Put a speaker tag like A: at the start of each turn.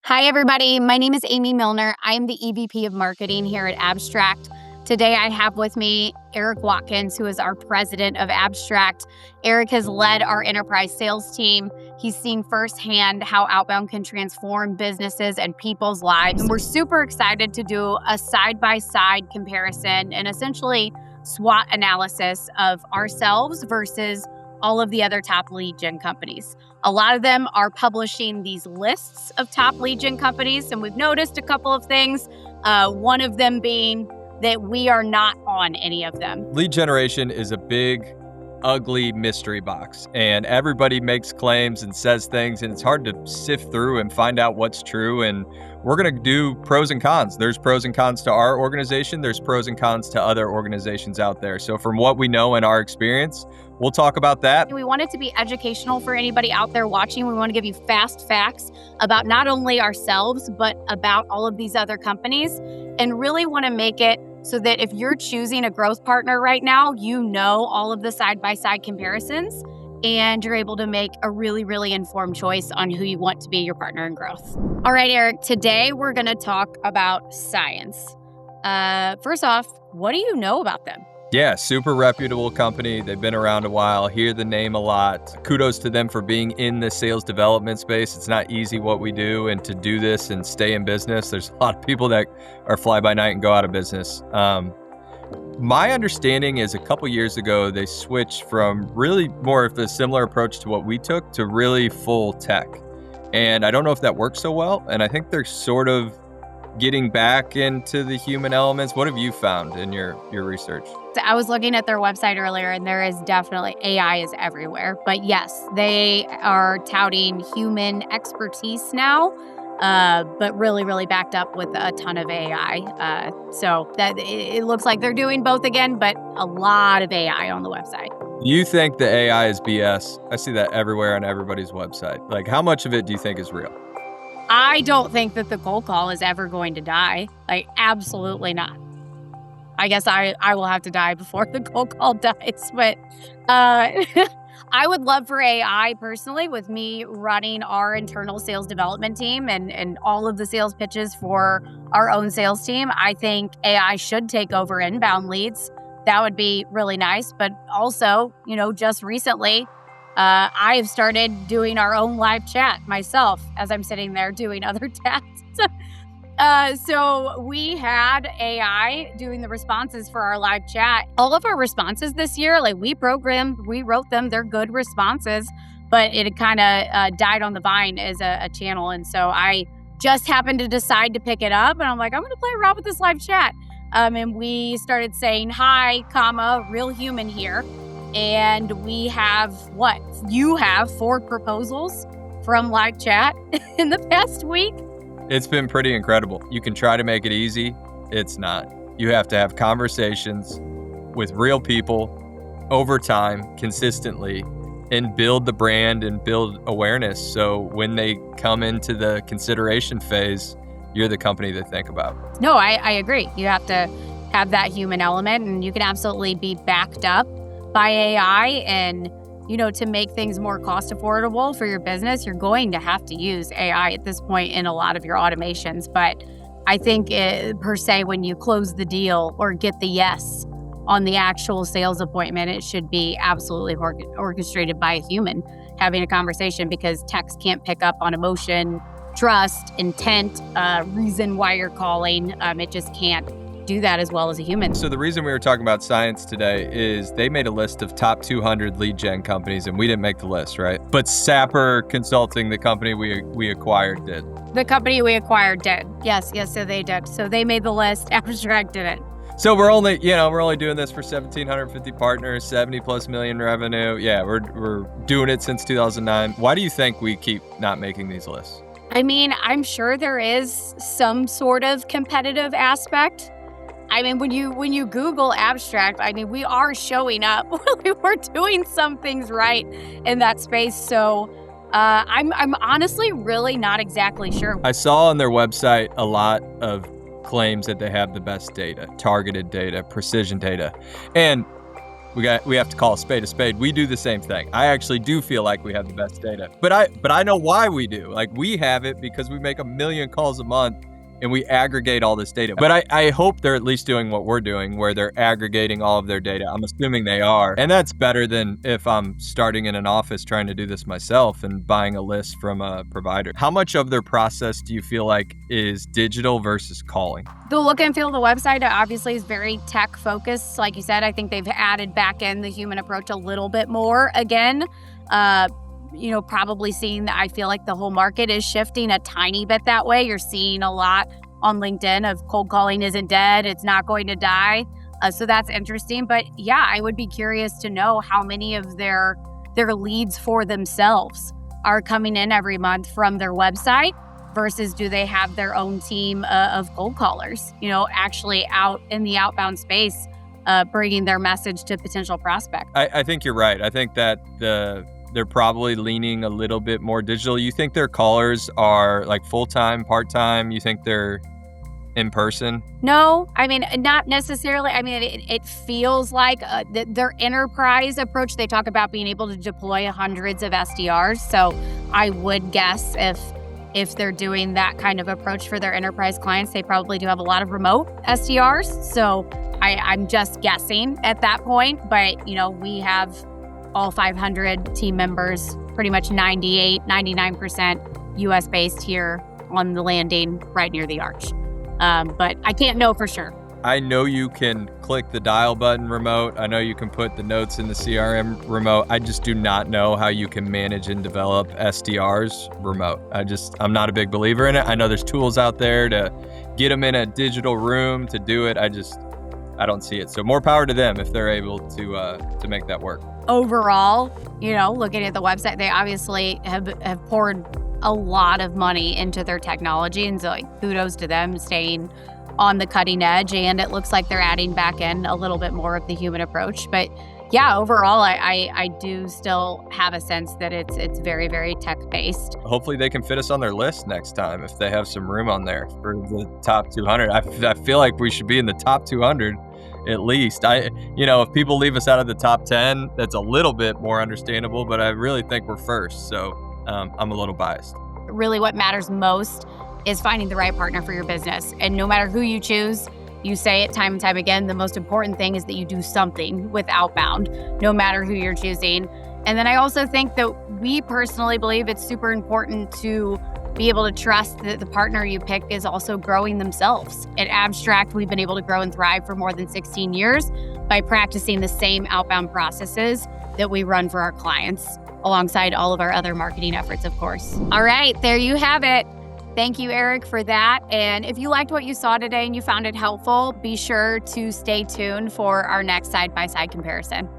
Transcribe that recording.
A: Hi, everybody. My name is Amie Milner. I am the EVP of Marketing here at Abstrakt. Today, I have with me Eric Watkins, who is our president of Abstrakt. Eric has led our enterprise sales team. He's seen firsthand how outbound can transform businesses and people's lives. And we're super excited to do a side-by-side comparison and essentially SWOT analysis of ourselves versus all of the other top lead gen companies. A lot of them are publishing these lists of top lead gen companies, and we've noticed a couple of things. One of them being that we are not on any of them.
B: Lead generation is a big, ugly mystery box, and everybody makes claims and says things, and it's hard to sift through and find out what's true. And we're going to do pros and cons. There's pros and cons to our organization. There's pros and cons to other organizations out there. So from what we know and our experience, we'll talk about that.
A: We want it to be educational for anybody out there watching. We want to give you fast facts about not only ourselves, but about all of these other companies, and really want to make it so that if you're choosing a growth partner right now, you know all of the side-by-side comparisons, and you're able to make a really, really informed choice on who you want to be your partner in growth. All right, Eric, today we're going to talk about CIENCE. First off, what do you know about them?
B: Yeah, super reputable company. They've been around a while, hear the name a lot. Kudos to them for being in the sales development space. It's not easy what we do, and to do this and stay in business, there's a lot of people that are fly by night and go out of business. My understanding is a couple years ago, they switched from really more of a similar approach to what we took to really full tech. And I don't know if that works so well. And I think they're sort of getting back into the human elements. What have you found in your research?
A: I was looking at their website earlier, and there is definitely AI is everywhere. But yes, they are touting human expertise now, but really, really backed up with a ton of AI. So that it looks like they're doing both again, but a lot of AI on the website.
B: You think the AI is BS? I see that everywhere on everybody's website. Like, how much of it do you think is real?
A: I don't think that the cold call is ever going to die. Like, absolutely not. I guess I will have to die before the cold call dies. But I would love for AI personally, with me running our internal sales development team and all of the sales pitches for our own sales team. I think AI should take over inbound leads. That would be really nice. But also, just recently, I have started doing our own live chat myself as I'm sitting there doing other tasks. So we had AI doing the responses for our live chat. All of our responses this year, we wrote them, they're good responses, but it kind of died on the vine as a channel. And so I just happened to decide to pick it up, and I'm like, I'm going to play around with this live chat. And we started saying, hi, real human here. And we have you have 4 proposals from live chat in the past week.
B: It's been pretty incredible. You can try to make it easy. It's not. You have to have conversations with real people over time, consistently, and build the brand and build awareness. So when they come into the consideration phase, you're the company they think about.
A: No, I agree. You have to have that human element, and you can absolutely be backed up by AI. And to make things more cost affordable for your business, you're going to have to use AI at this point in a lot of your automations. But I think per se, when you close the deal or get the yes on the actual sales appointment, it should be absolutely orchestrated by a human having a conversation, because text can't pick up on emotion, trust, intent, reason why you're calling. It just can't do that as well as a human.
B: So the reason we were talking about CIENCE today is they made a list of top 200 lead gen companies, and we didn't make the list, right? But Sapper Consulting, the company we acquired, did.
A: The company we acquired did. Yes, so they did. So they made the list. Abstrakt didn't.
B: So we're only doing this for 1,750 partners, 70+ million revenue. Yeah, we're doing it since 2009. Why do you think we keep not making these lists?
A: I mean, I'm sure there is some sort of competitive aspect. I mean, when you Google Abstrakt, we are showing up. We're doing some things right in that space. So I'm honestly really not exactly sure.
B: I saw on their website a lot of claims that they have the best data, targeted data, precision data. And we have to call a spade a spade. We do the same thing. I actually do feel like we have the best data, but I know why we do. Like, we have it because we make 1 million calls a month and we aggregate all this data. But I hope they're at least doing what we're doing, where they're aggregating all of their data. I'm assuming they are. And that's better than if I'm starting in an office trying to do this myself and buying a list from a provider. How much of their process do you feel like is digital versus calling?
A: The look and feel of the website obviously is very tech focused. Like you said, I think they've added back in the human approach a little bit more again. Probably seeing that I feel like the whole market is shifting a tiny bit that way. You're seeing a lot on LinkedIn of cold calling isn't dead, it's not going to die. So that's interesting. But yeah, I would be curious to know how many of their leads for themselves are coming in every month from their website versus do they have their own team of cold callers, actually out in the outbound space, bringing their message to potential prospects.
B: I think you're right. I think that they're probably leaning a little bit more digital. You think their callers are like full-time, part-time? You think they're in person?
A: No, I mean, not necessarily. I mean, it feels like their enterprise approach, they talk about being able to deploy hundreds of SDRs. So I would guess if they're doing that kind of approach for their enterprise clients, they probably do have a lot of remote SDRs. So I'm just guessing at that point. But, we have all 500 team members, pretty much 99% US based here on the landing right near the arch. But I can't know for sure.
B: I know you can click the dial button remote. I know you can put the notes in the CRM remote. I just do not know how you can manage and develop SDRs remote. I'm not a big believer in it. I know there's tools out there to get them in a digital room to do it. I don't see it. So more power to them if they're able to make that work.
A: Overall, looking at the website, they obviously have poured a lot of money into their technology. And so kudos to them staying on the cutting edge. And it looks like they're adding back in a little bit more of the human approach. But yeah, overall, I do still have a sense that it's very, very tech-based.
B: Hopefully they can fit us on their list next time if they have some room on there for the top 200. I feel like we should be in the top 200 at least. If people leave us out of the top 10, that's a little bit more understandable, but I really think we're first. So I'm a little biased.
A: Really what matters most is finding the right partner for your business. And no matter who you choose, you say it time and time again, the most important thing is that you do something with outbound, no matter who you're choosing. And then I also think that we personally believe it's super important to be able to trust that the partner you pick is also growing themselves. At Abstrakt, we've been able to grow and thrive for more than 16 years by practicing the same outbound processes that we run for our clients, alongside all of our other marketing efforts, of course. All right, there you have it. Thank you, Eric, for that. And if you liked what you saw today and you found it helpful, be sure to stay tuned for our next side-by-side comparison.